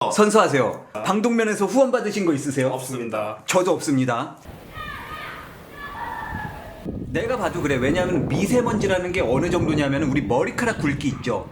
선서하세요. 방독면에서 후원 받으신 거 있으세요? 없습니다. 저도 없습니다. 내가 봐도 그래. 왜냐하면 미세먼지라는 게 어느 정도냐면 우리 머리카락 굵기 있죠.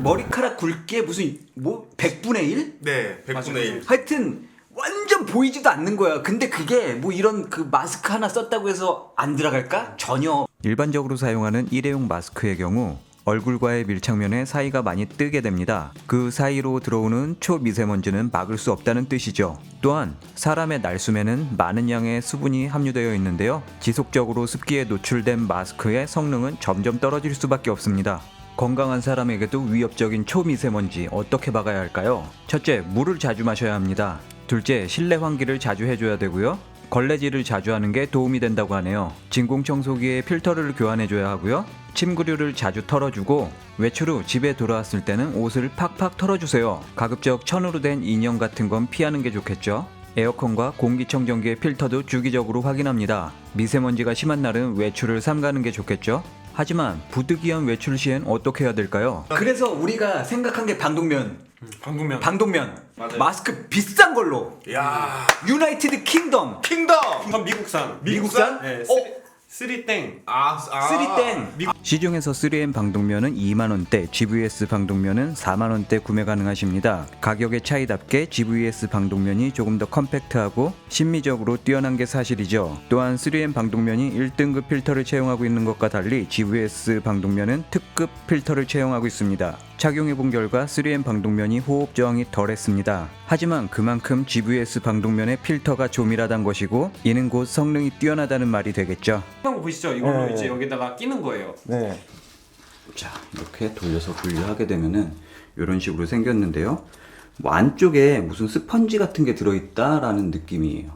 머리카락 굵기에 무슨 뭐 100분의 1? 네, 100분의 1. 하여튼 완전 보이지도 않는 거야. 근데 그게 뭐 이런 그 마스크 하나 썼다고 해서 안 들어갈까? 전혀. 일반적으로 사용하는 일회용 마스크의 경우 얼굴과의 밀착면에 사이가 많이 뜨게 됩니다. 그 사이로 들어오는 초미세먼지는 막을 수 없다는 뜻이죠. 또한 사람의 날숨에는 많은 양의 수분이 함유되어 있는데요. 지속적으로 습기에 노출된 마스크의 성능은 점점 떨어질 수밖에 없습니다. 건강한 사람에게도 위협적인 초미세먼지 어떻게 막아야 할까요? 첫째, 물을 자주 마셔야 합니다. 둘째, 실내 환기를 자주 해줘야 되고요. 걸레질을 자주 하는 게 도움이 된다고 하네요. 진공청소기에 필터를 교환해줘야 하고요. 침구류를 자주 털어주고 외출 후 집에 돌아왔을 때는 옷을 팍팍 털어주세요. 가급적 천으로 된 인형 같은 건 피하는 게 좋겠죠. 에어컨과 공기청정기의 필터도 주기적으로 확인합니다. 미세먼지가 심한 날은 외출을 삼가는 게 좋겠죠. 하지만 부득이한 외출 시엔 어떻게 해야 될까요? 그래서 우리가 생각한 게 방독면. 맞아요. 마스크 비싼 걸로. 야, 유나이티드 킹덤. 이건 미국산. 미국산? 네, 쓰리땡. 쓰리땡. 시중에서 3M 방독면은 2만원대, GVS 방독면은 4만원대 구매 가능하십니다. 가격의 차이답게 GVS 방독면이 조금 더 컴팩트하고 심미적으로 뛰어난 게 사실이죠. 또한 3M 방독면이 1등급 필터를 채용하고 있는 것과 달리 GVS 방독면은 특급 필터를 채용하고 있습니다. 착용해본 결과 3M 방독면이 호흡 저항이 덜했습니다. 하지만 그만큼 GVS 방독면의 필터가 조밀하다는 것이고 이는 곧 성능이 뛰어나다는 말이 되겠죠. 거 보시죠? 이걸로 네. 이제 여기다가 끼는 거예요. 네. 자, 이렇게 돌려서 분리하게 되면은 이런 식으로 생겼는데요. 뭐 안쪽에 무슨 스펀지 같은 게 들어있다라는 느낌이에요.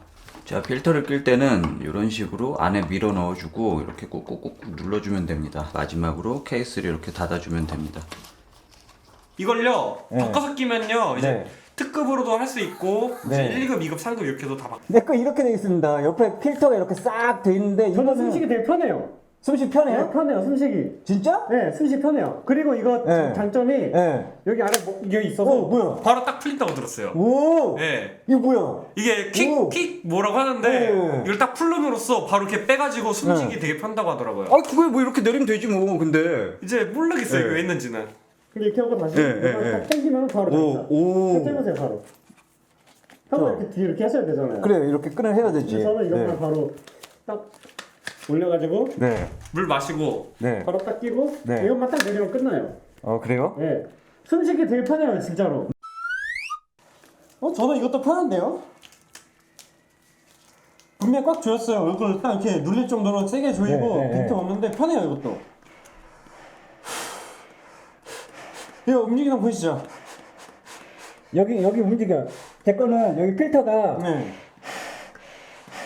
자, 필터를 낄 때는 이런 식으로 안에 밀어 넣어주고 이렇게 꾹꾹꾹 눌러주면 됩니다. 마지막으로 케이스를 이렇게 닫아주면 됩니다. 이걸요 네. 바꿔서 끼면요 이제 네. 특급으로도 할 수 있고 네. 이제 1, 2급, 2급, 3급 이렇게도 다 내 거 이렇게 돼 있습니다. 옆에 필터가 이렇게 싹 돼 있는데 저는 숨쉬기 되게 편해요. 숨쉬기 편해요? 네, 편해요, 숨쉬기. 진짜? 네, 숨쉬기 편해요. 그리고 이거 네. 장점이 네. 여기 안에 이게 있어서 뭐야? 바로 딱 풀린다고 들었어요. 오. 네. 이거 뭐야? 이게 오. 킥 뭐라고 하는데 네. 이걸 딱 풀름으로써 바로 이렇게 빼가지고 숨쉬기 되게 편하다고 하더라고요. 아, 그걸 뭐 이렇게 내리면 되지 뭐. 근데 이제 모르겠어요 네. 왜 했는지는. 근데 이렇게 하고 다시 네, 이걸 네, 딱 당기면 바로 됩니다. 오. 해보세요, 바로. 한번 이렇게 뒤에 이렇게 하셔야 되잖아요. 그래 이렇게 끈을 해야 되지. 근데 저는 이것만 네. 바로 딱 올려가지고 네. 물 마시고 네. 바로 딱 끼고 네. 이것만 딱 내리면 끝나요. 그래요? 네. 숨쉬기 되게 편해요, 진짜로. 저는 이것도 편한데요? 분명히 꽉 조였어요. 이거 딱 이렇게 눌릴 정도로 세게 조이고 네, 네, 빈틈 없는데 편해요, 이것도. 이거 움직이는 거 보이시죠? 여기 움직여. 제 거는 여기 필터가 네.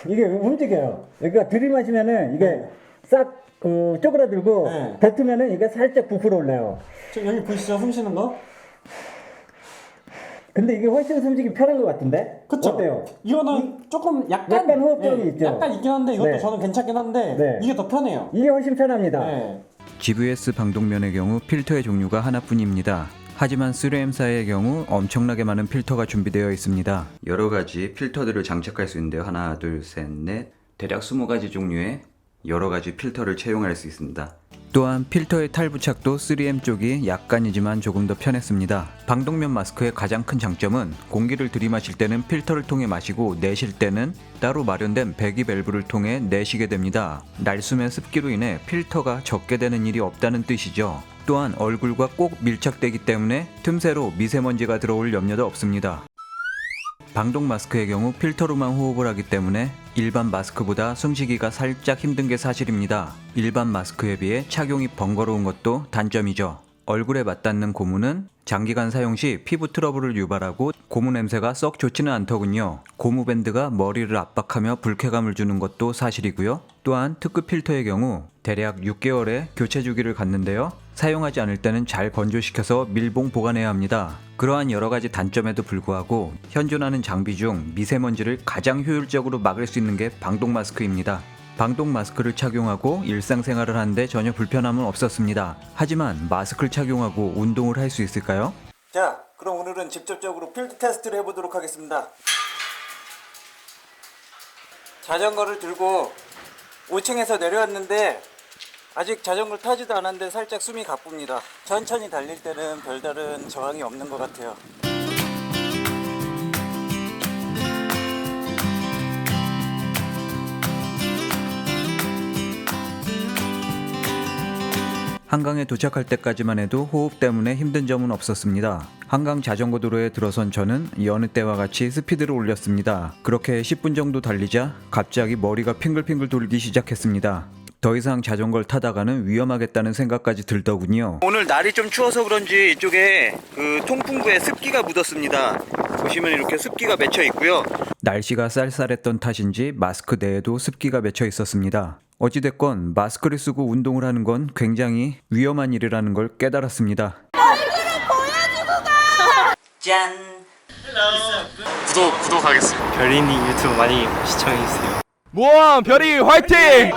이게 움직여요. 여기가 들이마시면은 이게 싹 쪼그라들고 네. 뱉으면은 이게 살짝 부풀어 올라요. 저 여기 보이시죠? 숨 쉬는 거? 근데 이게 훨씬 숨쉬기 편한 것 같은데? 그쵸? 어때요? 이거는 조금 약간 호흡증이 있죠? 약간 있긴 한데 이것도 네. 저는 괜찮긴 한데 네. 이게 더 편해요. 이게 훨씬 편합니다. 네. GVS 방독면의 경우 필터의 종류가 하나뿐입니다. 하지만 3M사의 경우 엄청나게 많은 필터가 준비되어 있습니다. 여러 가지 필터들을 장착할 수 있는데요. 하나, 둘, 셋, 넷. 대략 20가지 종류의 여러 가지 필터를 채용할 수 있습니다. 또한 필터의 탈부착도 3M 쪽이 약간이지만 조금 더 편했습니다. 방독면 마스크의 가장 큰 장점은 공기를 들이마실 때는 필터를 통해 마시고 내쉴 때는 따로 마련된 배기 밸브를 통해 내쉬게 됩니다. 날숨의 습기로 인해 필터가 적게 되는 일이 없다는 뜻이죠. 또한 얼굴과 꼭 밀착되기 때문에 틈새로 미세먼지가 들어올 염려도 없습니다. 방독 마스크의 경우 필터로만 호흡을 하기 때문에 일반 마스크보다 숨쉬기가 살짝 힘든 게 사실입니다. 일반 마스크에 비해 착용이 번거로운 것도 단점이죠. 얼굴에 맞닿는 고무는 장기간 사용 시 피부 트러블을 유발하고 고무 냄새가 썩 좋지는 않더군요. 고무 밴드가 머리를 압박하며 불쾌감을 주는 것도 사실이고요. 또한 특급 필터의 경우 대략 6개월의 교체 주기를 갖는데요. 사용하지 않을 때는 잘 건조시켜서 밀봉 보관해야 합니다. 그러한 여러가지 단점에도 불구하고 현존하는 장비 중 미세먼지를 가장 효율적으로 막을 수 있는 게 방독 마스크입니다. 방독 마스크를 착용하고 일상생활을 하는데 전혀 불편함은 없었습니다. 하지만 마스크를 착용하고 운동을 할 수 있을까요? 자, 그럼 오늘은 직접적으로 필드 테스트를 해보도록 하겠습니다. 자전거를 들고 5층에서 내려왔는데 아직 자전거를 타지도 않았는데 살짝 숨이 가쁩니다. 천천히 달릴 때는 별다른 저항이 없는 것 같아요. 한강에 도착할 때까지만 해도 호흡 때문에 힘든 점은 없었습니다. 한강 자전거 도로에 들어선 저는 여느 때와 같이 스피드를 올렸습니다. 그렇게 10분 정도 달리자 갑자기 머리가 핑글핑글 돌기 시작했습니다. 더 이상 자전거를 타다가는 위험하겠다는 생각까지 들더군요. 오늘 날이 좀 추워서 그런지 이쪽에 그 통풍구에 습기가 묻었습니다. 보시면 이렇게 습기가 맺혀 있고요. 날씨가 쌀쌀했던 탓인지 마스크 내에도 습기가 맺혀 있었습니다. 어찌됐건 마스크를 쓰고 운동을 하는 건 굉장히 위험한 일이라는 걸 깨달았습니다. 짠! 구독하겠습니다. 별이님 유튜브 많이 시청해주세요. 모험 별이 화이팅!